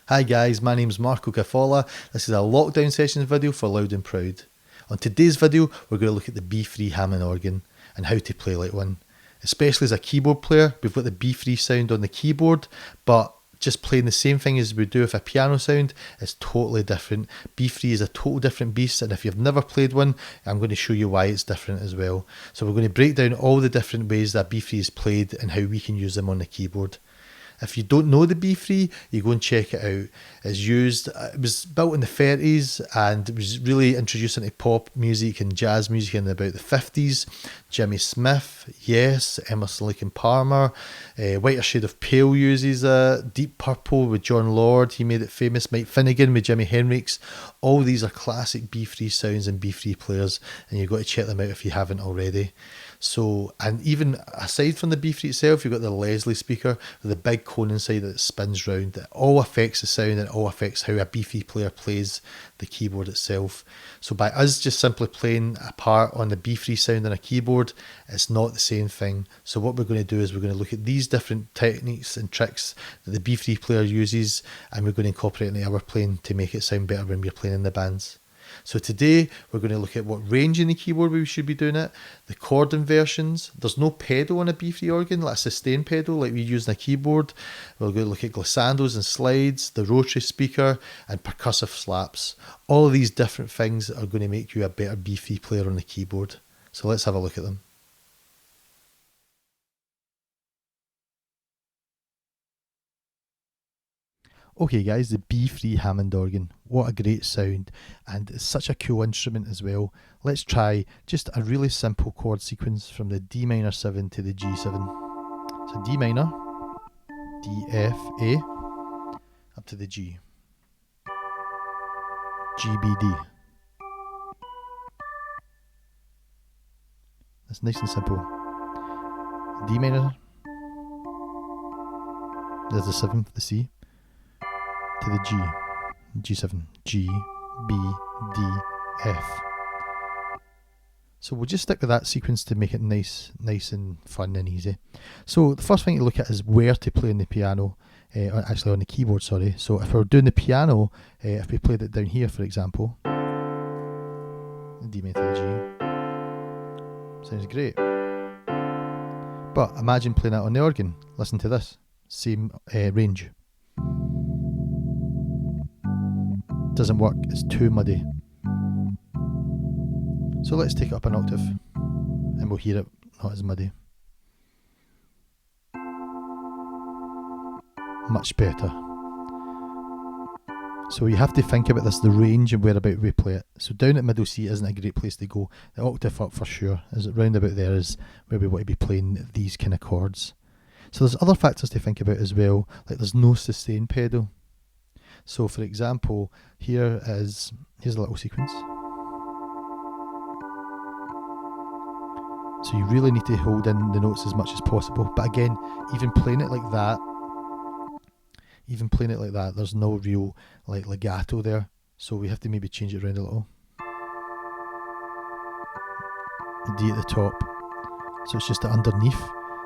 Hi guys, my name's Marco Cafola. This is a lockdown sessions video for Loud and Proud. On today's video, we're going to look at the B3 Hammond organ and how to play like one. Especially as a keyboard player, we've got the B3 sound on the keyboard, but just playing the same thing as we do with a piano sound is totally different. B3 is a total different beast, and if you've never played one, I'm going to show you why it's different as well. So we're going to break down all the different ways that B3 is played and how we can use them on the keyboard. If you don't know the B3, you go and check it out. It was built in the 30s and it was really introduced into pop music and jazz music in about the 50s. Jimmy Smith, Yes, Emerson, Lake and Palmer, Whiter Shade of Pale uses Deep Purple with John Lord, he made it famous. Mike Finnegan with Jimi Hendrix. All these are classic B3 sounds and B3 players, and you've got to check them out if you haven't already. So, and even aside from the B3 itself, you've got the Leslie speaker with the big cone inside that spins round. That all affects the sound and it all affects how a B3 player plays the keyboard itself. So by us just simply playing a part on the B3 sound on a keyboard, it's not the same thing. So what we're going to do is we're going to look at these different techniques and tricks that the B3 player uses, and we're going to incorporate it into our playing to make it sound better when we're playing in the bands. So today we're going to look at what range in the keyboard we should be doing it, the chord inversions. There's no pedal on a B3 organ, like a sustain pedal like we use in a keyboard. We're going to look at glissandos and slides, the rotary speaker and percussive slaps. All of these different things are going to make you a better B3 player on the keyboard. So let's have a look at them. Okay guys, the B3 Hammond organ. What a great sound, and it's such a cool instrument as well. Let's try just a really simple chord sequence from the D minor 7 to the G7. So D minor, D, F, A, up to the G. G, B, D. That's nice and simple. D minor, there's the 7th, the C, to the G, G7, G, B, D, F. So we'll just stick with that sequence to make it nice and fun and easy. So the first thing to look at is where to play on the piano, actually on the keyboard, sorry. So if we're doing the piano, if we played it down here, for example, D minor to the G, sounds great. But imagine playing that on the organ. Listen to this, same range. Doesn't work, it's too muddy. So let's take it up an octave and we'll hear it not as muddy. Much better. So you have to think about this, the range and whereabout we play it. So down at middle C isn't a great place to go. The octave up for sure, as round about there is where we want to be playing these kind of chords. So there's other factors to think about as well, like there's no sustain pedal. So for example, here's a little sequence. So you really need to hold in the notes as much as possible. But again, even playing it like that, there's no real like legato there. So we have to maybe change it around a little. The D at the top. So it's just the underneath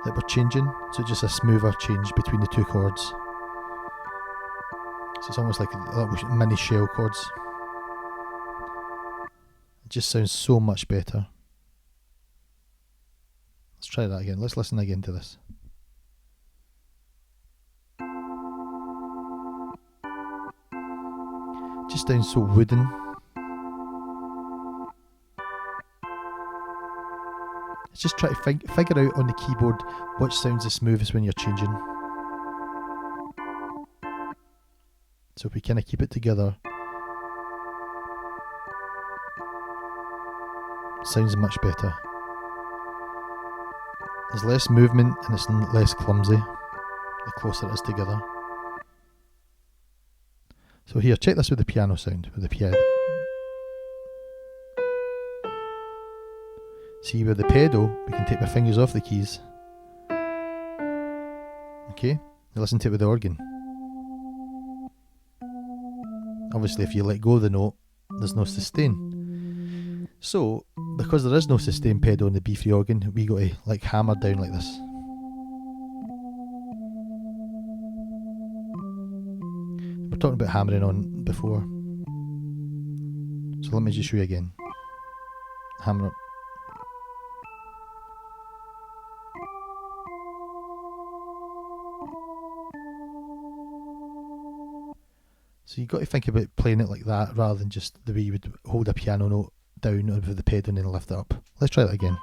that we're changing. So it's just a smoother change between the two chords. So it's almost like a little mini shell chords. It just sounds so much better. Let's try that again. Let's listen again to this. Just sounds so wooden. Let's just try to figure out on the keyboard which sounds the smoothest when you're changing. So if we kind of keep it together, sounds much better. There's less movement and it's less clumsy the closer it is together. So here, check this with the piano sound, with the piano. See, with the pedal, we can take my fingers off the keys. Okay, now listen to it with the organ. Obviously, if you let go of the note, there's no sustain. So, because there is no sustain pedal on the B3 organ, we got to like hammer down like this. we're talking about hammering on before. So let me just show you again. Hammer up. So you've got to think about playing it like that rather than just the way you would hold a piano note down with the pedal and then lift it up. Let's try that again.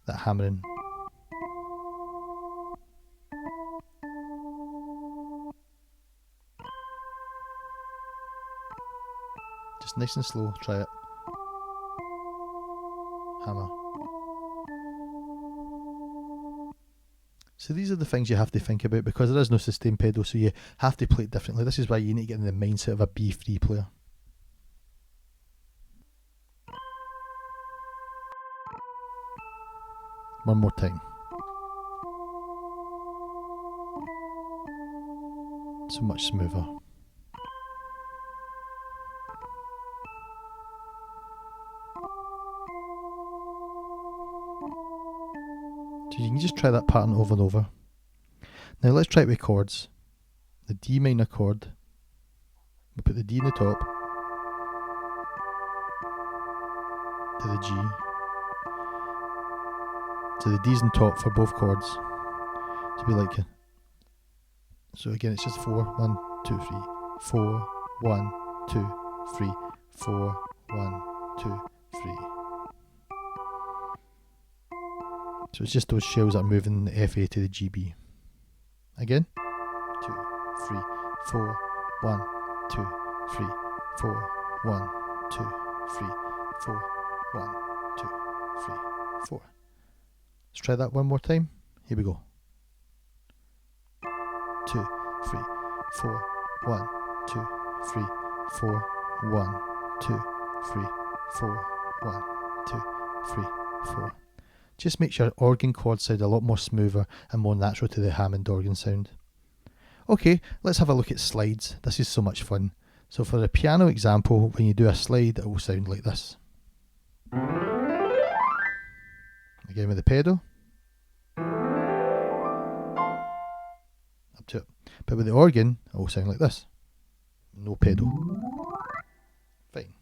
That hammering. Just nice and slow, try it. Hammer. So these are the things you have to think about because there is no sustain pedal, so you have to play it differently. This is why you need to get in the mindset of a B3 player. One more time. So much smoother. So you can just try that pattern over and over. Now let's try it with chords. The D minor chord. We'll put the D in the top. To the G. So the D's on top for both chords. To be like. So again it's just 4, 1, 2, 3. 4, 1, 2, 3. 4, 1, 2, 3. So it's just those shells that are moving the FA to the GB. Again. 2, 3, 4, 1, 2, 3, 4, 1, 2, 3, 4, 1, 2, 3, 4. Let's try that one more time. Here we go. 2, 3, 4, 1, 2, 3, 4, 1, 2, 3, 4, 1, 2, 3, 4. Just makes your organ chord sound a lot more smoother and more natural to the Hammond organ sound. Okay, let's have a look at slides. This is so much fun. So for the piano example, when you do a slide, it will sound like this. Again with the pedal. Up to it. But with the organ, it will sound like this. No pedal. Fine.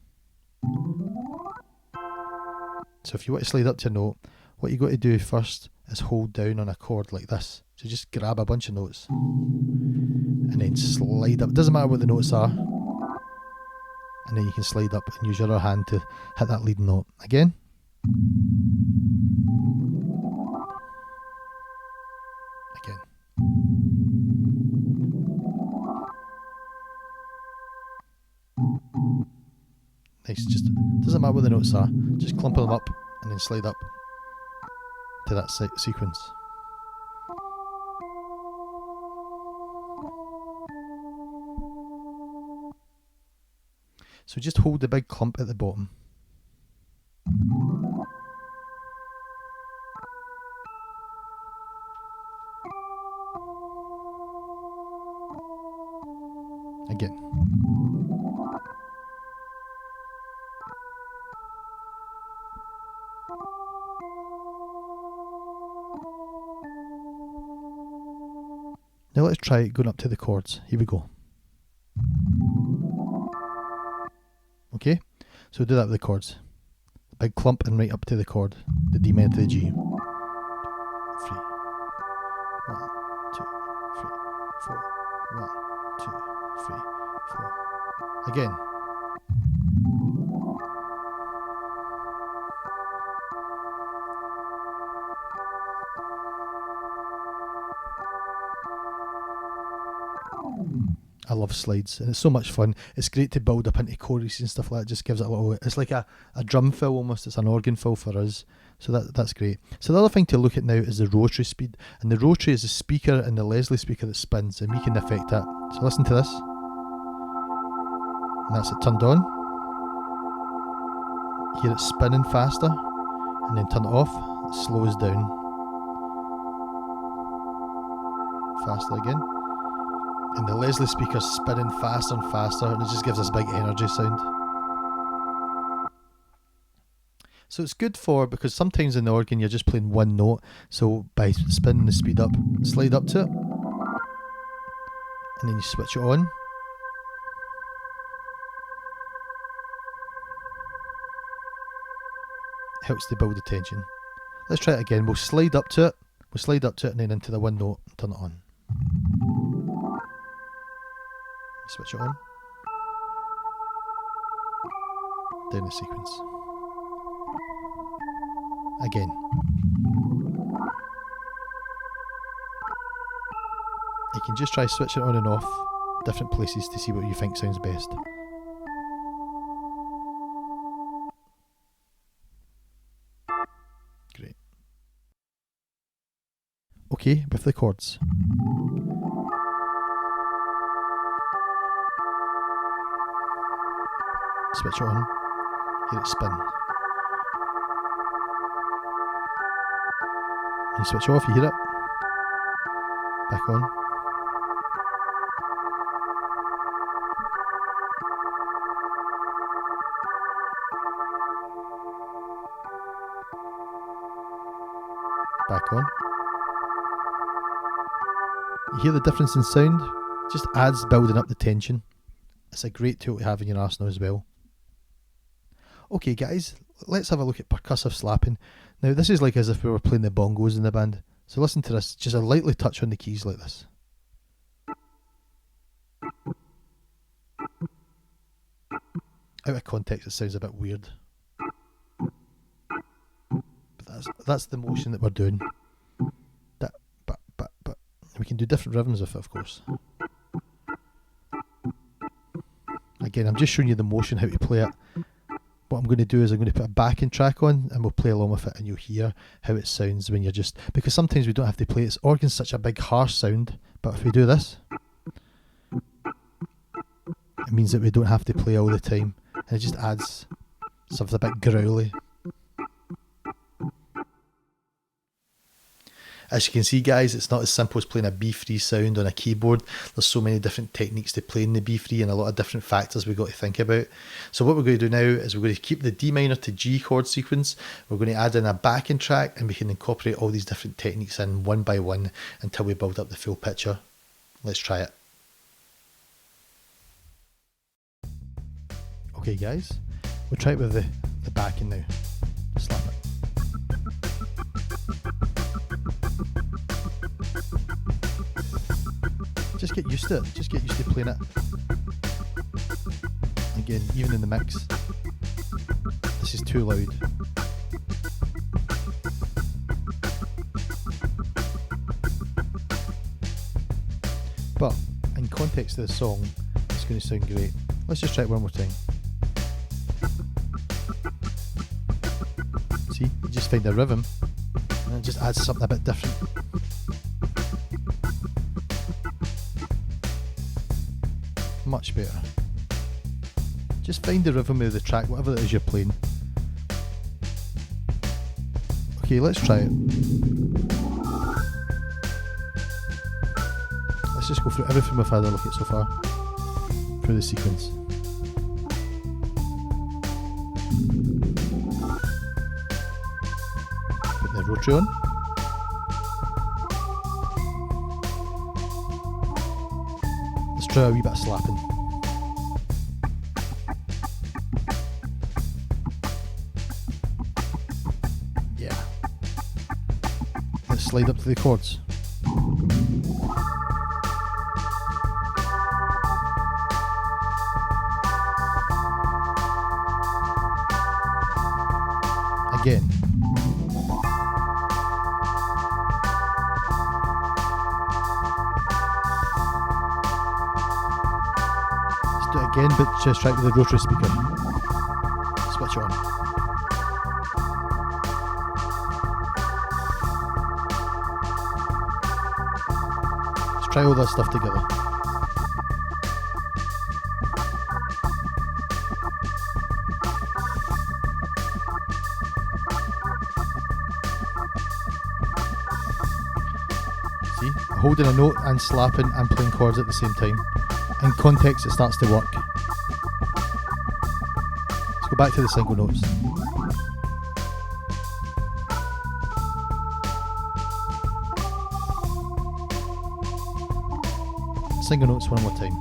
So if you want to slide up to a note, what you got to do first is hold down on a chord like this. So just grab a bunch of notes and then slide up. Doesn't matter what the notes are. And then you can slide up and use your other hand to hit that lead note. Again. Again. Nice. Just doesn't matter what the notes are. Just clump them up and then slide up to that sequence. So just hold the big clump at the bottom. Again. Now let's try going up to the chords. Here we go. Okay, so do that with the chords. Big clump and right up to the chord. The D minor to the G. 3, 1, 2, 3, 4, 1, 2, 3, 4. Again. I love slides and it's so much fun. It's great to build up into choruses and stuff like that. It just gives it a little, it's like a drum fill almost. It's an organ fill for us. So that's great. So the other thing to look at now is the rotary speed. And the rotary is the speaker and the Leslie speaker that spins and we can affect that. So listen to this. And that's it turned on. Hear it spinning faster and then turn it off. It slows down. Faster again. And the Leslie speaker's spinning faster and faster and it just gives us a big energy sound. So it's good because sometimes in the organ you're just playing one note, so by spinning the speed up, slide up to it. and then you switch it on. Helps to build the tension. Let's try it again. We'll slide up to it. We'll slide up to it and then into the 1 note and turn it on. Switch it on. Down the sequence. Again. You can just try switching it on and off different places to see what you think sounds best. Great. Okay, with the chords. Switch it on, hear it spin. You switch it off, you hear it. Back on. Back on. You hear the difference in sound? Just adds building up the tension. It's a great tool to have in your arsenal as well. Okay guys, let's have a look at percussive slapping. Now this is like as if we were playing the bongos in the band. So listen to this, just a lightly touch on the keys like this. Out of context it sounds a bit weird. But that's the motion that we're doing. That, but. We can do different rhythms with it, of course. Again, I'm just showing you the motion, how to play it. What I'm going to do is I'm going to put a backing track on and we'll play along with it and you'll hear how it sounds when you're just... Because sometimes we don't have to play it. Organ's such a big harsh sound, but if we do this, it means that we don't have to play all the time. And it just adds something a bit growly. As you can see guys, it's not as simple as playing a B3 sound on a keyboard. There's so many different techniques to playing the B3 and a lot of different factors we've got to think about. So what we're going to do now is we're going to keep the D minor to G chord sequence. We're going to add in a backing track and we can incorporate all these different techniques in one by one until we build up the full picture. Let's try it. Okay guys, we'll try it with the backing now. Slap it. Just get used to it. Just get used to playing it. Again, even in the mix, this is too loud. But in context of the song, it's going to sound great. Let's just try it one more time. See, you just find a rhythm and it just adds something a bit different. Much better. Just find the rhythm of the track, whatever it is you're playing. Okay, let's try it. Let's just go through everything we've had a look at so far, through the sequence. Put the rotary on. Let's try a wee bit of slapping. Yeah. Let's slide up to the chords. Again. Let's do it again, but just try it with the rotary speaker. Switch it on. Let's try all that stuff together. See, holding a note and slapping and playing chords at the same time. In context, it starts to work. Let's go back to the single notes. single notes one more time.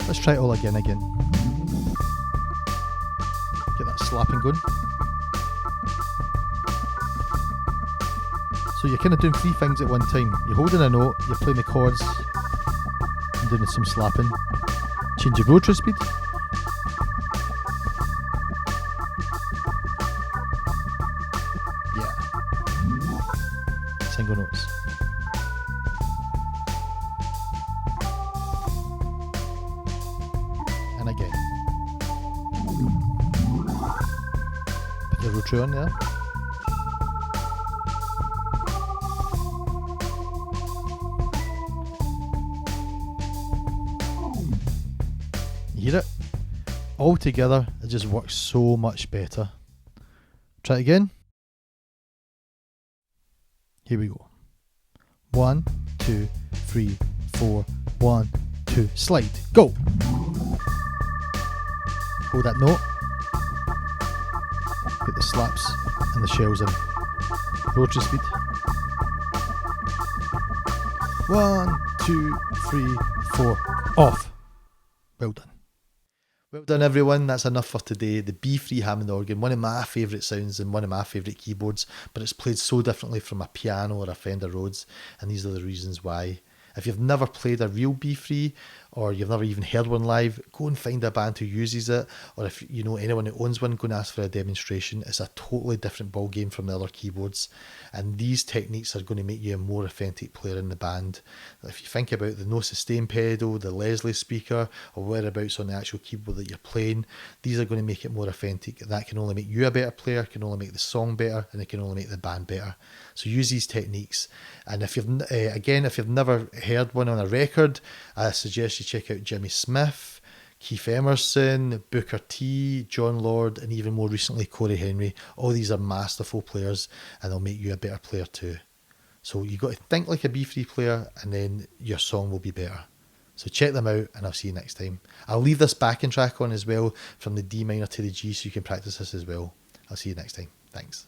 Let's try it all again. Get that slapping going. So you're kind of doing three things at one time. You're holding a note, you're playing the chords, and doing some slapping. Change your rotary speed. Yeah. Single notes. And again. Put the rotary on there. You hear it? All together, it just works so much better. Try it again. Here we go. 1, 2, 3, 4. 1, 2, slide. Go! Hold that note. Get the slaps and the shells in. Rotary speed. 1, 2, 3, 4. Off. Well done. Well done everyone, that's enough for today. The B3 Hammond organ, one of my favourite sounds and one of my favourite keyboards, but it's played so differently from a piano or a Fender Rhodes, and these are the reasons why. If you've never played a real B3, or you've never even heard one live, go and find a band who uses it, or if you know anyone who owns one, go and ask for a demonstration. It's a totally different ball game from the other keyboards, and these techniques are going to make you a more authentic player in the band. If you think about the no sustain pedal, the Leslie speaker, or whereabouts on the actual keyboard that you're playing, these are going to make it more authentic. That can only make you a better player, can only make the song better, and it can only make the band better. So use these techniques, and if you've never heard one on a record, I suggest you check out Jimmy Smith, Keith Emerson, Booker T, John Lord, and even more recently Corey Henry. All these are masterful players, and they'll make you a better player too. So you've got to think like a B3 player, and then your song will be better. So check them out, and I'll see you next time. I'll leave this backing track on as well, from the D minor to the G, so you can practice this as well. I'll see you next time. Thanks.